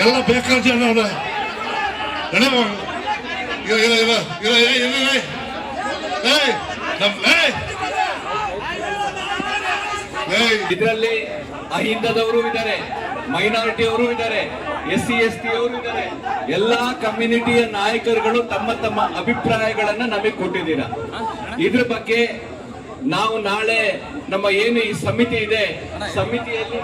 ಎಲ್ಲ ಬೇಕಾದ ಜನ ಇದರಲ್ಲಿ ಅಹಿಂದದವರು ಇದ್ದಾರೆ, ಮೈನಾರಿಟಿ ಅವರು ಇದ್ದಾರೆ, SC ST ಅವರು ಇದ್ದಾರೆ. ಎಲ್ಲಾ ಕಮ್ಯುನಿಟಿಯ ನಾಯಕರುಗಳು ತಮ್ಮ ತಮ್ಮ ಅಭಿಪ್ರಾಯಗಳನ್ನ ನಮಗೆ ಕೊಟ್ಟಿದ್ದೀರಾ. ಇದ್ರ ಬಗ್ಗೆ ನಾವು ನಾಳೆ ನಮ್ಮ ಏನು ಈ ಸಮಿತಿ ಇದೆ, ಸಮಿತಿಯಲ್ಲಿ